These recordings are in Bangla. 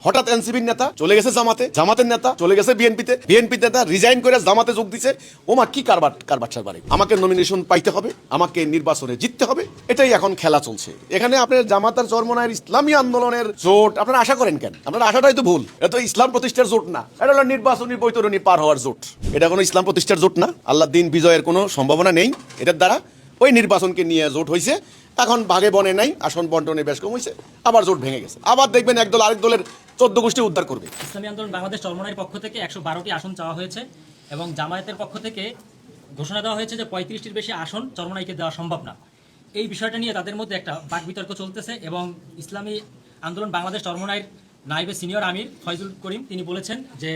হঠাৎ এনসিপির নেতা চলে গেছে জামাতে, জামাতের নেতা চলে গেছে বিএনপিতে, বিএনপির নেতা রিজাইন করে জামাতে যোগ দিছে। ওমা কি কারবার সারবারে, আমাকে নমিনেশন পাইতে হবে, আমাকে নির্বাচনে জিততে হবে, এটাই এখন খেলা চলছে এখানে। আপনার জামাত আর চরমনায়ের ইসলামী আন্দোলনের জোট আপনারা আশা করেন কেন? আপনার আশাটাই তো ভুল। এটা ইসলাম প্রতিষ্ঠার জোট না, এটা হলো নির্বাচনী বৈতরণী পার হওয়ার জোট। এটা কোনো ইসলাম প্রতিষ্ঠার জোট না। আল্লাহর দিন বিজয়ের কোনো সম্ভাবনা নেই এটার দ্বারা। ওই নির্বাচনকে নিয়ে জোট হয়েছে, এখন ভাগে বনে নাই, আসন বন্টনে বেশ কম হয়েছে, আবার জোট ভেঙে গেছে। আবার দেখবেন একদল আরেক দলের 14 গোষ্ঠী উদ্ধার করবে। ইসলামী আন্দোলন বাংলাদেশ চরমনাইয়ের পক্ষ থেকে 112টি আসন চাওয়া হয়েছে এবং জামায়াতের পক্ষ থেকে ঘোষণা দেওয়া হয়েছে যে 35টির বেশি আসন চরমনাইকে দেওয়া সম্ভব না। এই বিষয়টা নিয়ে তাদের মধ্যে একটা বাকবিতর্ক চলতেছে এবং ইসলামী আন্দোলন বাংলাদেশ চরমনাইয়ের নাইবে সিনিয়র আমির ফয়জুল করিম তিনি বলেছেন যে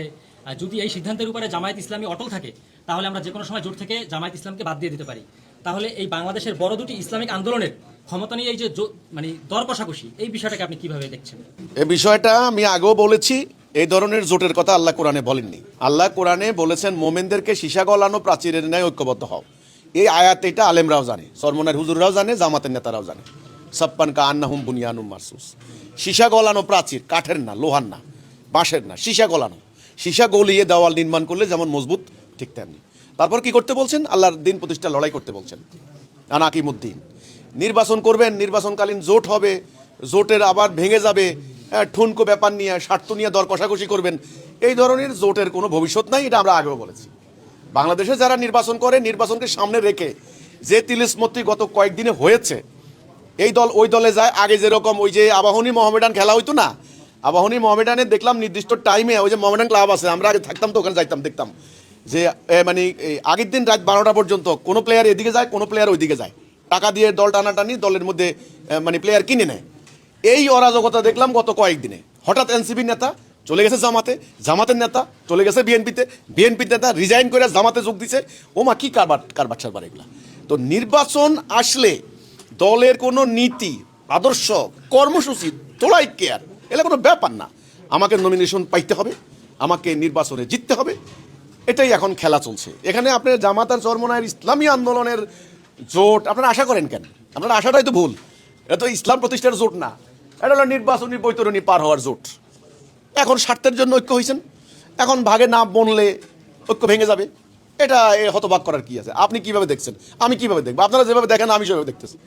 যদি এই সিদ্ধান্তের উপরে জামায়াত ইসলামী অটল থাকে তাহলে আমরা যে কোনো সময় জোট থেকে জামায়াত ইসলামকে বাদ দিয়ে দিতে পারি। তাহলে এই বাংলাদেশের বড় দুটি ইসলামিক আন্দোলনের ক্ষমতা নিয়ে এই যে মানে দর কষাকষি, এই বিষয়টাকে আপনি কিভাবে দেখছেন? এই বিষয়টা আমি আগেও বলেছি, এই ধরনের জোটের কথা আল্লাহ কোরআনে বলেননি। আল্লাহ কোরআনে বলেছেন মোমেনদেরকে সীসা গলানো প্রাচীরের ন্যায় ঐক্যবদ্ধ হও। এই আয়াত এটা আলেমরাও জানে, চরমনার হুজুররাও জানে, জামাতের নেতারাও জানে। সাপ্পান কা আন্নাহুম বুনিয়ানুম মারসুস। সীসা গলানো প্রাচীর, কাঠের না, লোহার না, বাঁশের না, সীসা গলানো। সীসা গলিয়ে দেওয়াল নির্মাণ করলে যেমন মজবুত, ঠিক তেমনি। তারপর কি করতে বলছেন? আল্লাহর দিন প্রতিষ্ঠা লড়াই করতে বলছেন। আনাকিমুদ্দিন নির্বাচন করবেন, নির্বাচনকালীন জোট হবে, জোটের আবার ভেঙে যাবে, ঠুনকো ব্যাপার নিয়ে, স্বার্থ নিয়ে দর কষাকষি করবেন। এই ধরনের জোটের কোনো ভবিষ্যৎ নাই, এটা আমরা আগেও বলেছি। বাংলাদেশে যারা নির্বাচন করে, নির্বাচনকে সামনে রেখে যে তিলিস্মতি গত কয়েকদিনে হয়েছে, এই দল ওই দলে যায়। আগে যেরকম ওই যে আবাহনী মোহামেডান খেলা হইতো না, আবাহনী মোহামেডানে দেখলাম নির্দিষ্ট টাইমে, ওই যে মোহামেডান ক্লাব আছে, আমরা আগে থাকতাম তো ওখানে যাইতাম, দেখতাম যে মানে আগের দিন রাত 12টা পর্যন্ত কোনো প্লেয়ার এদিকে যায়, কোনো প্লেয়ার ওইদিকে যায়, টাকা দিয়ে দল টানাটানি, দলের মধ্যে মানে প্লেয়ার কিনে নেয়। এই অরাজকতা দেখলাম গত কয়েকদিনে। হঠাৎ এনসিপির নেতা চলে গেছে জামাতে, জামাতের নেতা চলে গেছে বিএনপিতে, বিএনপির নেতা রিজাইন করে জামাতে যোগ দিছে। ওমা কি কারবার সারবার এগুলা। তো নির্বাচন আসলে দলের কোনো নীতি, আদর্শ, কর্মসূচি, তোলাই কেয়ার, এগুলো কোনো ব্যাপার না। আমাকে নমিনেশন পাইতে হবে, আমাকে নির্বাচনে জিততে হবে, এটাই এখন খেলা চলছে এখানে। আপনার জামাত আর চরমনায়ের ইসলামী আন্দোলনের জোট আপনারা আশা করেন কেন? আপনার আশাটাই তো ভুল। এটা তো ইসলাম প্রতিষ্ঠার জোট না, এটা হলো নির্বাচনী বৈতরণী পার হওয়ার জোট। এখন স্বার্থের জন্য ঐক্য হয়েছেন, এখন ভাগে না বনলে ঐক্য ভেঙে যাবে। এটা হতবাক করার কি আছে? আপনি কিভাবে দেখছেন, আমি কিভাবে দেখবো? আপনারা যেভাবে দেখেন আমি সেভাবে দেখতেছি।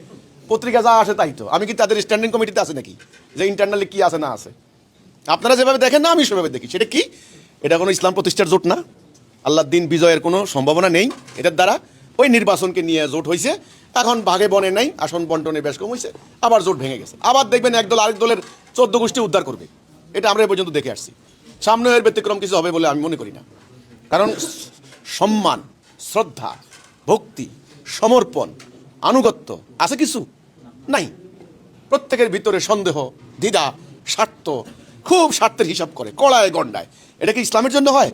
পত্রিকা যা আসে তাই তো। আমি কি তাদের স্ট্যান্ডিং কমিটিতে আছে নাকি যে ইন্টারনালি কি আছে না আছে? আপনারা যেভাবে দেখেন না আমি সেভাবে দেখি। সেটা কি? এটা কোনো ইসলাম প্রতিষ্ঠার জোট না। আল্লাহর দিন বিজয়ের কোনো সম্ভাবনা নেই এটার দ্বারা। ওই নির্বাচনকে নিয়ে জোট হয়েছে, এখন ভাগে বনে নাই, আসন বন্টনে বেশ কম হয়েছে, আবার জোট ভেঙে গেছে। আবার দেখবেন একদল আরেক দলের 14 গোষ্ঠী উদ্ধার করবে। এটা আমরা এ পর্যন্ত দেখে আসছি। সামনে এর ব্যতিক্রম কিছু হবে বলে আমি মনে করি না। কারণ সম্মান, শ্রদ্ধা, ভক্তি, সমর্পণ, আনুগত্য আছে কিছু নাই। প্রত্যেকের ভিতরে সন্দেহ, দ্বিধা, স্বার্থ, খুব স্বার্থের হিসাব করে, কড়ায় গণ্ডায়। এটা কি ইসলামের জন্য হয়?